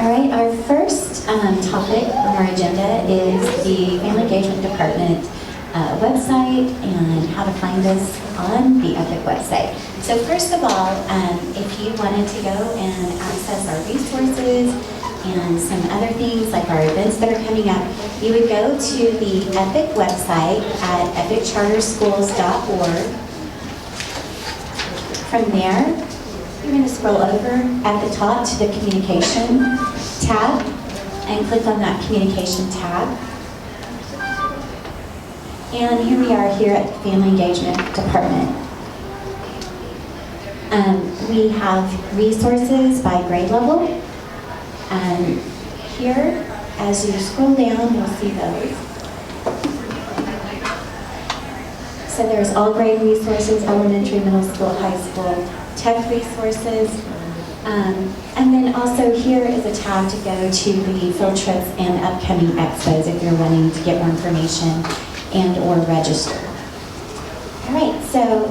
All right, our first topic on our agenda is the Family Engagement Department website and how to find us on the EPIC website. So first of all, if you wanted to go and access our resources and some other things like our events that are coming up, you would go to the EPIC website at epiccharterschools.org. From there, you're going to scroll over at the top to the Communication tab and click on that Communication tab. And here we are here at the Family Engagement Department. We have resources by grade level. Here, as you scroll down, you'll see those. So there's all grade resources, elementary, middle school, high school, tech resources. And then also here is a tab to go to the field trips and upcoming expos if you're wanting to get more information and or register. All right, so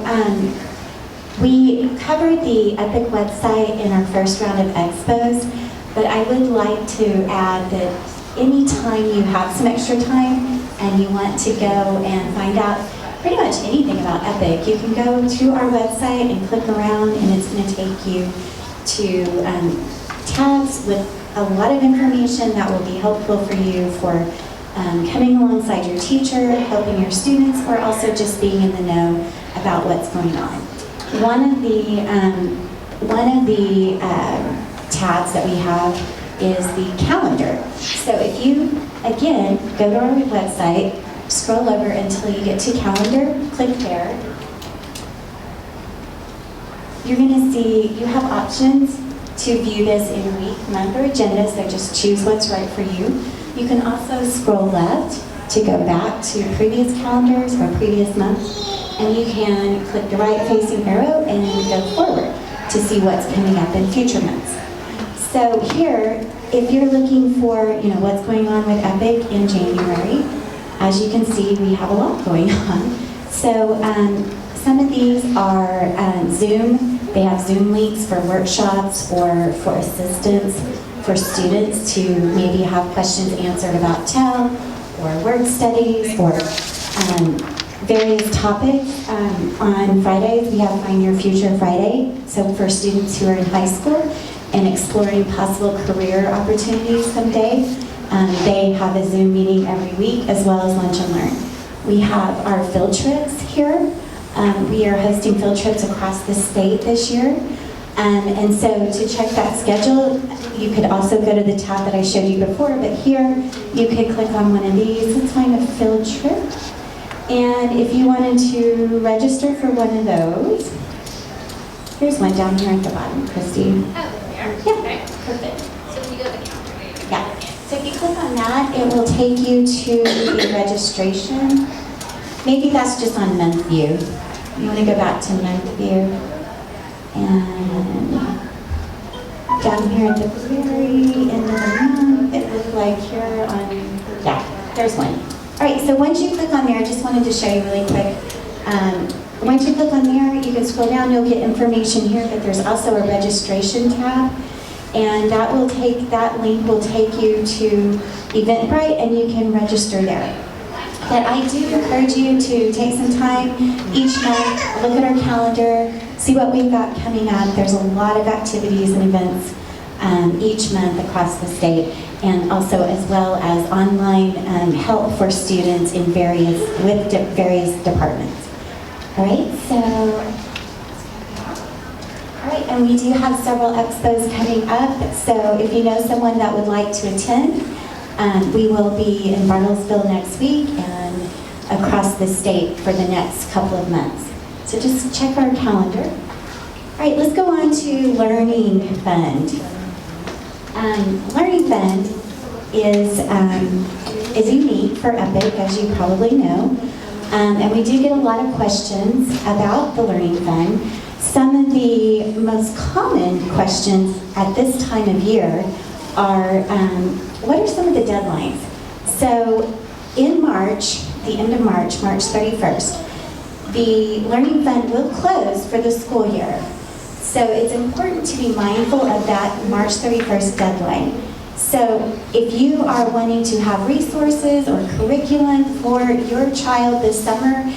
we covered the EPIC website in our first round of expos, but I would like to add that anytime you have some extra time and you want to go and find out pretty much anything about EPIC, you can go to our website and click around, and it's going to take you to tabs with a lot of information that will be helpful for you for coming alongside your teacher, helping your students, or also just being in the know about what's going on. One of the tabs that we have is the calendar. So if you, again, go to our website, scroll over until you get to calendar, click there. You're going to see you have options to view this in week, month, or agenda, so just choose what's right for you. You can also scroll left to go back to previous calendars or previous months, and you can click the right-facing arrow and go forward to see what's coming up in future months. So here, if you're looking for what's going on with EPIC in January, as you can see, we have a lot going on. So some of these are Zoom. They have Zoom links for workshops or for assistance for students to maybe have questions answered about TEL or word studies or various topics. On Fridays, we have Find Your Future Friday. So for students who are in high school and exploring possible career opportunities someday, they have a Zoom meeting every week as well as Lunch and Learn. We have our field trips here. We are hosting field trips across the state this year. And so to check that schedule, you could also go to the tab that I showed you before, but here you could click on one of these. Let's find a field trip. And if you wanted to register for one of those, here's one down here at the bottom, Christy. Oh, there. Yeah, okay. perfect. So when you go to the calendar, Yeah. So if you click on that, it will take you to the registration. Maybe that's just on month view. You want to go back to month view. And down here at the very end of the month, it looks like here on, yeah, there's one. All right, so once you click on there, I just wanted to show you really quick. Once you click on there, you can scroll down, you'll get information here, but there's also a registration tab. And that link will take you to Eventbrite, and you can register there. But I do encourage you to take some time each month, look at our calendar, see what we've got coming up. There's a lot of activities and events each month across the state, and also as well as online help for students in various departments. All right, and we do have several expos coming up, so if you know someone that would like to attend, we will be in Bartlesville next week and across the state for the next couple of months. So just check our calendar. All right, let's go on to Learning Fund. Learning Fund is unique for EPIC, as you probably know, and we do get a lot of questions about the Learning Fund. Some of the most common questions at this time of year are, what are some of the deadlines? So in March, the end of March, March 31st, the Learning Fund will close for the school year. So it's important to be mindful of that March 31st deadline. So if you are wanting to have resources or curriculum for your child this summer,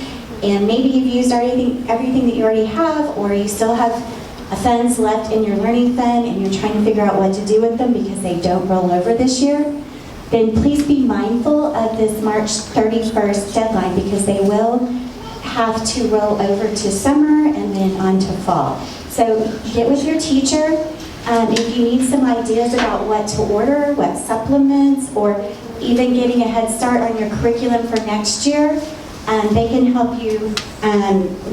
and maybe you've used everything that you already have, or you still have funds left in your learning fund and you're trying to figure out what to do with them because they don't roll over this year, then please be mindful of this March 31st deadline, because they will have to roll over to summer and then on to fall. So get with your teacher. If you need some ideas about what to order, what supplements, or even getting a head start on your curriculum for next year, they can help you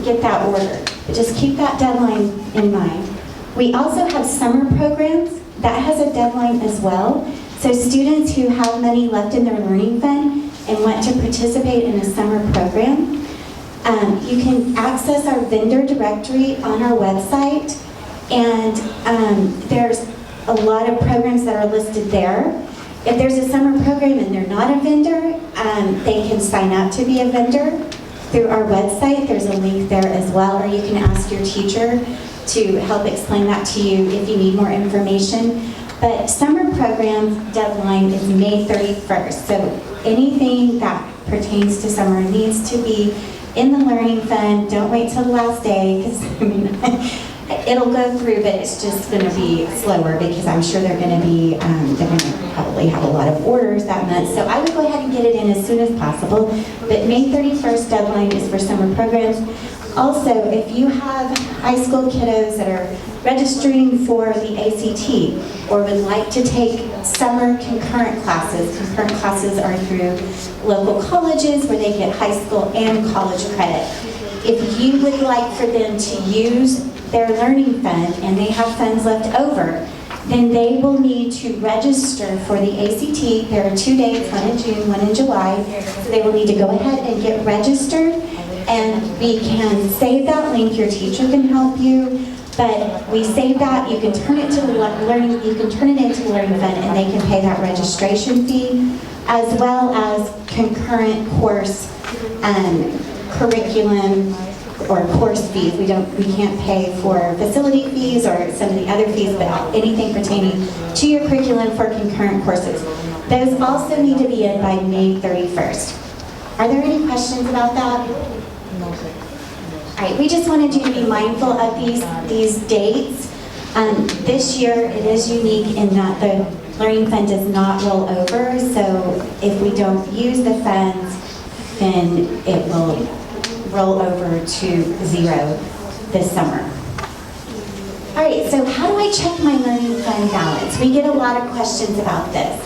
get that ordered. But just keep that deadline in mind. We also have summer programs. That has a deadline as well. So students who have money left in their learning fund and want to participate in a summer program, you can access our vendor directory on our website, and there's a lot of programs that are listed there. If there's a summer program and they're not a vendor, they can sign up to be a vendor through our website. There's a link there as well, or you can ask your teacher to help explain that to you if you need more information. But summer program deadline is May 31st, so anything that pertains to summer needs to be in the learning fund. Don't wait till the last day, because it'll go through, but it's just going to be slower, because I'm sure they're going to probably have a lot of orders that month. So I would go ahead and get it in as soon as possible. But May 31st deadline is for summer programs. Also, if you have high school kiddos that are registering for the ACT or would like to take summer concurrent classes are through local colleges where they get high school and college credit. If you would like for them to use their learning fund and they have funds left over, then they will need to register for the ACT. There are 2 dates, one in June, one in July. So they will need to go ahead and get registered, and we can save that link. Your teacher can help you, but we save that. You can turn it to the learning. You can turn it into the learning fund, and they can pay that registration fee, as well as concurrent course curriculum or course fees. We can't pay for facility fees or some of the other fees, but anything pertaining to your curriculum for concurrent courses. Those also need to be in by May 31st. Are there any questions about that? No, sir. All right, we just wanted you to be mindful of these dates. This year it is unique in that the learning fund does not roll over, so if we don't use the funds, then it will roll over to zero this summer. All right, so how do I check my learning fund balance? We get a lot of questions about this.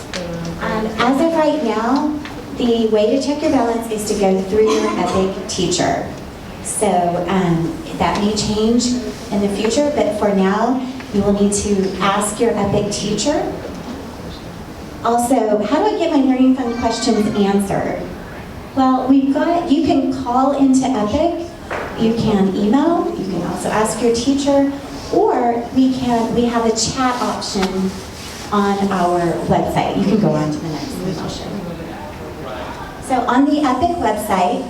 As of right now, the way to check your balance is to go through your EPIC teacher. So that may change in the future, but for now, you will need to ask your EPIC teacher. Also, how do I get my learning fund questions answered? Well, you can call into EPIC, you can email, you can also ask your teacher, or we have a chat option on our website. You can go on to the next one, I'll show you. So on the EPIC website,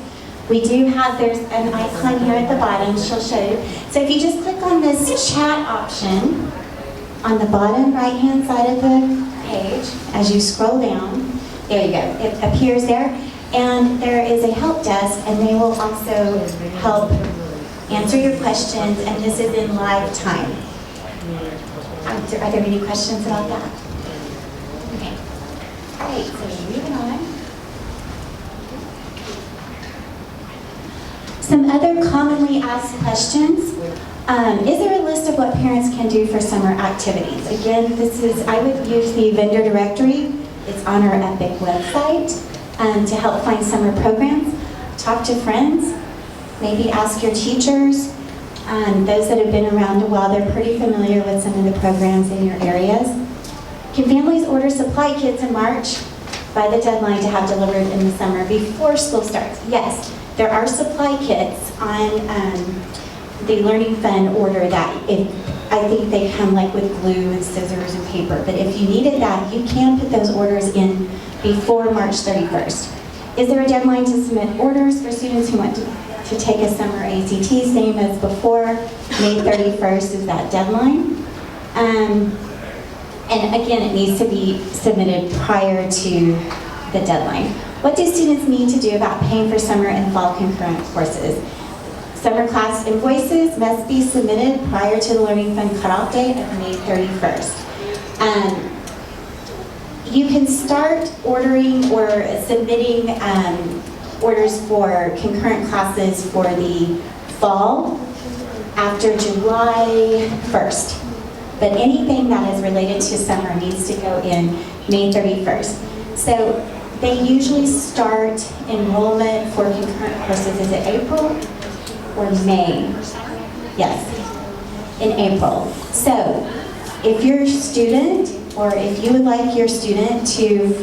there's an icon here at the bottom, she'll show you. So if you just click on this chat option on the bottom right-hand side of the page, as you scroll down, there you go, it appears there. And there is a help desk, and they will also help answer your questions, and this is in live time. Are there any questions about that? Okay. All right, so moving on. Some other commonly asked questions. Is there a list of what parents can do for summer activities? Again, I would use the vendor directory. It's on our EPIC website. To help find summer programs. Talk to friends, maybe ask your teachers. Those that have been around a while, they're pretty familiar with some of the programs in your areas. Can families order supply kits in March by the deadline to have delivered in the summer before school starts? Yes, there are supply kits on the Learning Fund order that I think they come like with glue and scissors and paper, but if you needed that, you can put those orders in before March 31st. Is there a deadline to submit orders for students who want to take a summer ACT? Same as before, May 31st is that deadline. And again, it needs to be submitted prior to the deadline. What do students need to do about paying for summer and fall concurrent courses? Summer class invoices must be submitted prior to the Learning Fund cutoff date of May 31st. You can start ordering or submitting orders for concurrent classes for the fall after July 1st. But anything that is related to summer needs to go in May 31st. So they usually start enrollment for concurrent courses, is it April or May? Yes, in April. So if you're a student, or if you would like your student to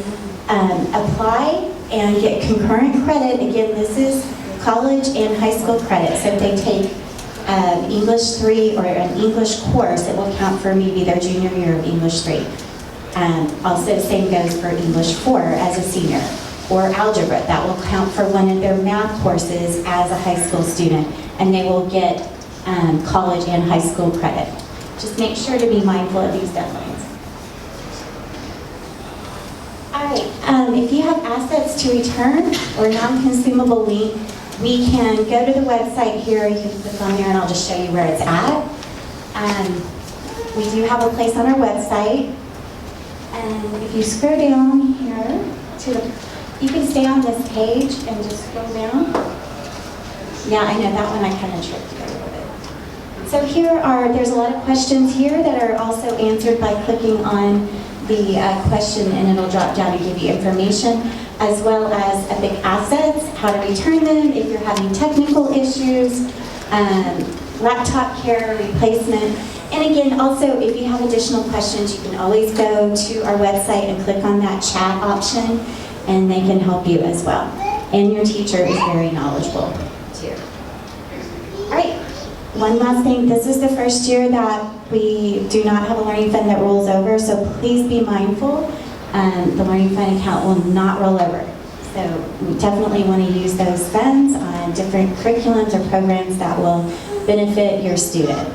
apply and get concurrent credit, again, this is college and high school credit. So if they take English 3 or an English course, it will count for maybe their junior year of English 3. Also, the same goes for English 4 as a senior, or algebra. That will count for one of their math courses as a high school student, and they will get college and high school credit. Just make sure to be mindful of these deadlines. All right, if you have assets to return or non-consumable link, we can go to the website here. You can click on there and I'll just show you where it's at. We do have a place on our website. And if you scroll down here to the, you can stay on this page and just scroll down. Yeah, I know that one I kind of tricked you a little bit. So here there's a lot of questions here that are also answered by clicking on the question, and it'll drop down and give you information, as well as Epic assets, how to return them if you're having technical issues, laptop care replacement. And again, also, if you have additional questions, you can always go to our website and click on that chat option, and they can help you as well. And your teacher is very knowledgeable, too. All right, one last thing. This is the first year that we do not have a Learning Fund that rolls over, so please be mindful. The Learning Fund account will not roll over. So we definitely want to use those funds on different curriculums or programs that will benefit your student.